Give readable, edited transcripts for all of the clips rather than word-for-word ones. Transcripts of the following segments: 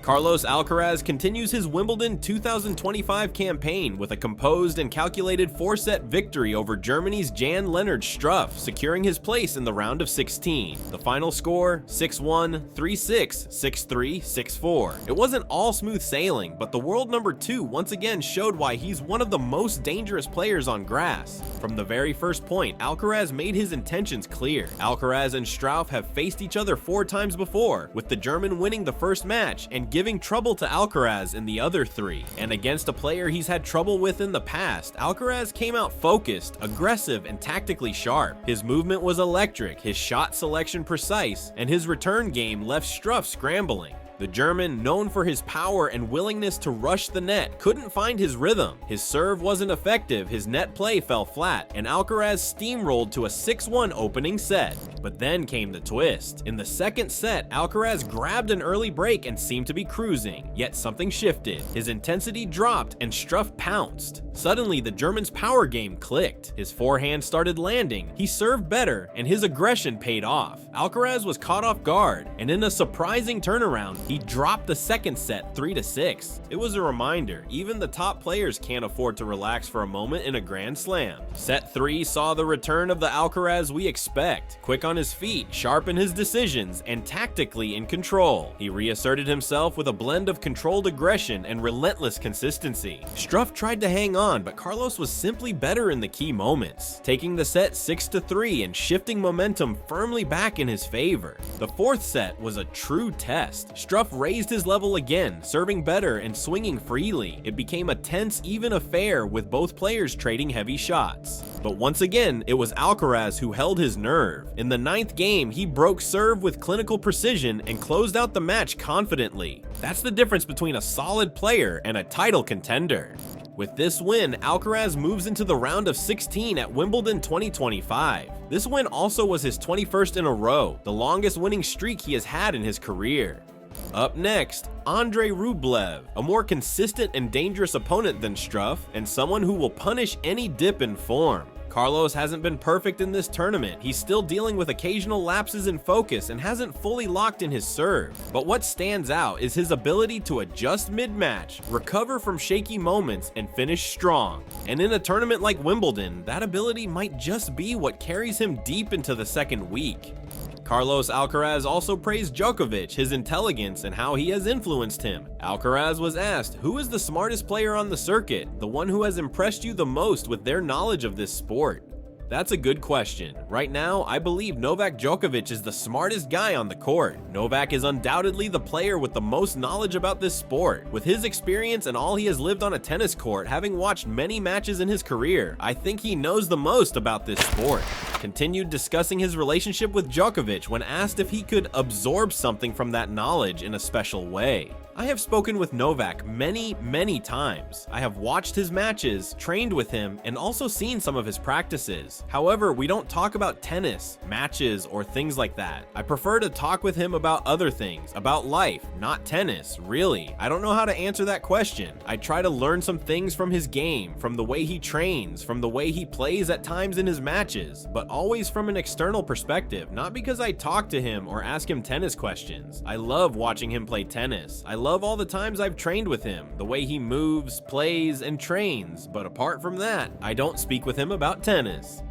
Carlos Alcaraz continues his Wimbledon 2025 campaign with a composed and calculated 4-set victory over Germany's Jan-Lennard Struff, securing his place in the round of 16. The final score, 6-1, 3-6, 6-3, 6-4. It wasn't all smooth sailing, but the world number 2 once again showed why he's one of the most dangerous players on grass. From the very first point, Alcaraz made his intentions clear. Alcaraz and Struff have faced each other 4 times before, with the German winning the first match and giving trouble to Alcaraz in the other 3. And against a player he's had trouble with in the past, Alcaraz came out focused, aggressive, and tactically sharp. His movement was electric, his shot selection precise, and his return game left Struff scrambling. The German, known for his power and willingness to rush the net, couldn't find his rhythm. His serve wasn't effective, his net play fell flat, and Alcaraz steamrolled to a 6-1 opening set. But then came the twist. In the second set, Alcaraz grabbed an early break and seemed to be cruising, yet something shifted. His intensity dropped and Struff pounced. Suddenly, the German's power game clicked. His forehand started landing, he served better, and his aggression paid off. Alcaraz was caught off guard, and in a surprising turnaround, he dropped the second set 3-6. It was a reminder, even the top players can't afford to relax for a moment in a Grand Slam. Set 3 saw the return of the Alcaraz we expect. Quick on his feet, sharp in his decisions, and tactically in control. He reasserted himself with a blend of controlled aggression and relentless consistency. Struff tried to hang on, but Carlos was simply better in the key moments, taking the set 6-3 and shifting momentum firmly back in his favor. The fourth set was a true test. Struff raised his level again, serving better and swinging freely. It became a tense, even affair with both players trading heavy shots. But once again, it was Alcaraz who held his nerve. In the 9th game, he broke serve with clinical precision and closed out the match confidently. That's the difference between a solid player and a title contender. With this win, Alcaraz moves into the round of 16 at Wimbledon 2025. This win also was his 21st in a row, the longest winning streak he has had in his career. Up next, Andrei Rublev, a more consistent and dangerous opponent than Struff, and someone who will punish any dip in form. Carlos hasn't been perfect in this tournament. He's still dealing with occasional lapses in focus and hasn't fully locked in his serve. But what stands out is his ability to adjust mid-match, recover from shaky moments, and finish strong. And in a tournament like Wimbledon, that ability might just be what carries him deep into the second week. Carlos Alcaraz also praised Djokovic, his intelligence, and how he has influenced him. Alcaraz was asked, who is the smartest player on the circuit, the one who has impressed you the most with their knowledge of this sport? That's a good question. Right now, I believe Novak Djokovic is the smartest guy on the court. Novak is undoubtedly the player with the most knowledge about this sport. With his experience and all he has lived on a tennis court, having watched many matches in his career, I think he knows the most about this sport. Continued discussing his relationship with Djokovic when asked if he could absorb something from that knowledge in a special way. I have spoken with Novak many times. I have watched his matches, trained with him, and also seen some of his practices. However, we don't talk about tennis, matches, or things like that. I prefer to talk with him about other things, about life, not tennis, really. I don't know how to answer that question. I try to learn some things from his game, from the way he trains, from the way he plays at times in his matches, but always from an external perspective, not because I talk to him or ask him tennis questions. I love watching him play tennis. I love all the times I've trained with him, the way he moves, plays, and trains, but apart from that, I don't speak with him about tennis.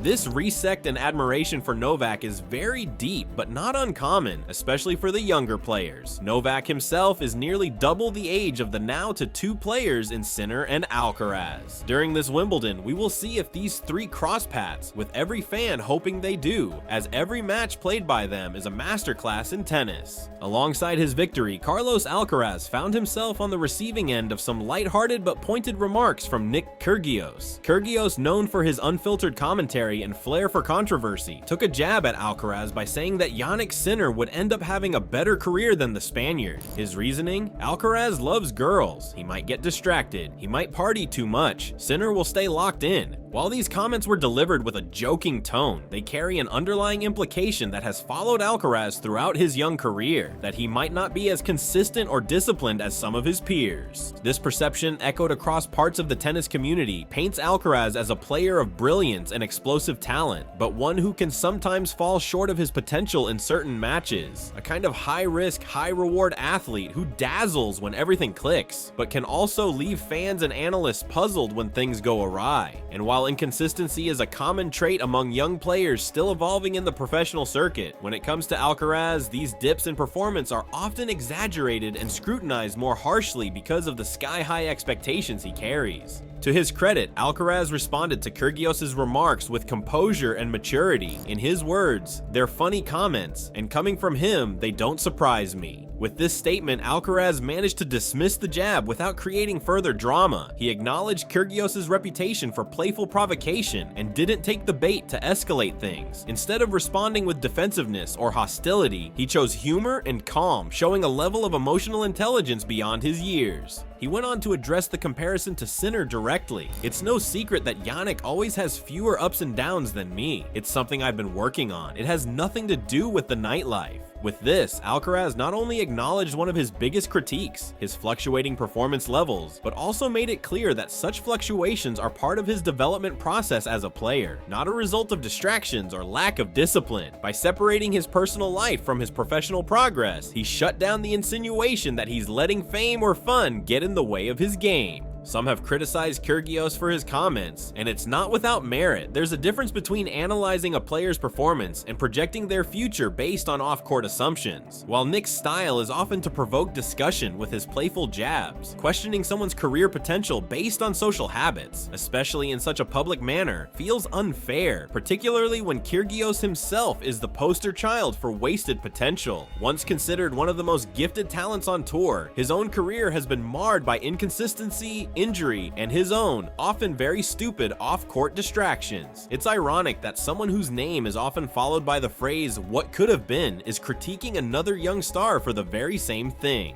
This respect and admiration for Novak is very deep, but not uncommon, especially for the younger players. Novak himself is nearly double the age of the now to 2 players in Sinner and Alcaraz. During this Wimbledon, we will see if these 3 cross paths, with every fan hoping they do, as every match played by them is a masterclass in tennis. Alongside his victory, Carlos Alcaraz found himself on the receiving end of some lighthearted but pointed remarks from Nick Kyrgios. Kyrgios, known for his unfiltered commentary and flair for controversy, took a jab at Alcaraz by saying that Jannik Sinner would end up having a better career than the Spaniard. His reasoning? Alcaraz loves girls. He might get distracted. He might party too much. Sinner will stay locked in. While these comments were delivered with a joking tone, they carry an underlying implication that has followed Alcaraz throughout his young career, that he might not be as consistent or disciplined as some of his peers. This perception, echoed across parts of the tennis community, paints Alcaraz as a player of brilliance and explosiveness explosive talent, but one who can sometimes fall short of his potential in certain matches. A kind of high-risk, high-reward athlete who dazzles when everything clicks, but can also leave fans and analysts puzzled when things go awry. And while inconsistency is a common trait among young players still evolving in the professional circuit, when it comes to Alcaraz, these dips in performance are often exaggerated and scrutinized more harshly because of the sky-high expectations he carries. To his credit, Alcaraz responded to Kyrgios' remarks with composure and maturity. In his words, "They're funny comments, and coming from him, they don't surprise me." With this statement, Alcaraz managed to dismiss the jab without creating further drama. He acknowledged Kyrgios' reputation for playful provocation and didn't take the bait to escalate things. Instead of responding with defensiveness or hostility, he chose humor and calm, showing a level of emotional intelligence beyond his years. He went on to address the comparison to Sinner directly. "It's no secret that Yannick always has fewer ups and downs than me. It's something I've been working on. It has nothing to do with the nightlife." With this, Alcaraz not only acknowledged one of his biggest critiques, his fluctuating performance levels, but also made it clear that such fluctuations are part of his development process as a player, not a result of distractions or lack of discipline. By separating his personal life from his professional progress, he shut down the insinuation that he's letting fame or fun get in the way of his game. Some have criticized Kyrgios for his comments, and it's not without merit. There's a difference between analyzing a player's performance and projecting their future based on off-court assumptions. While Nick's style is often to provoke discussion with his playful jabs, questioning someone's career potential based on social habits, especially in such a public manner, feels unfair, particularly when Kyrgios himself is the poster child for wasted potential. Once considered one of the most gifted talents on tour, his own career has been marred by inconsistency, injury, and his own, often very stupid off-court distractions. It's ironic that someone whose name is often followed by the phrase "what could have been" is critiquing another young star for the very same thing.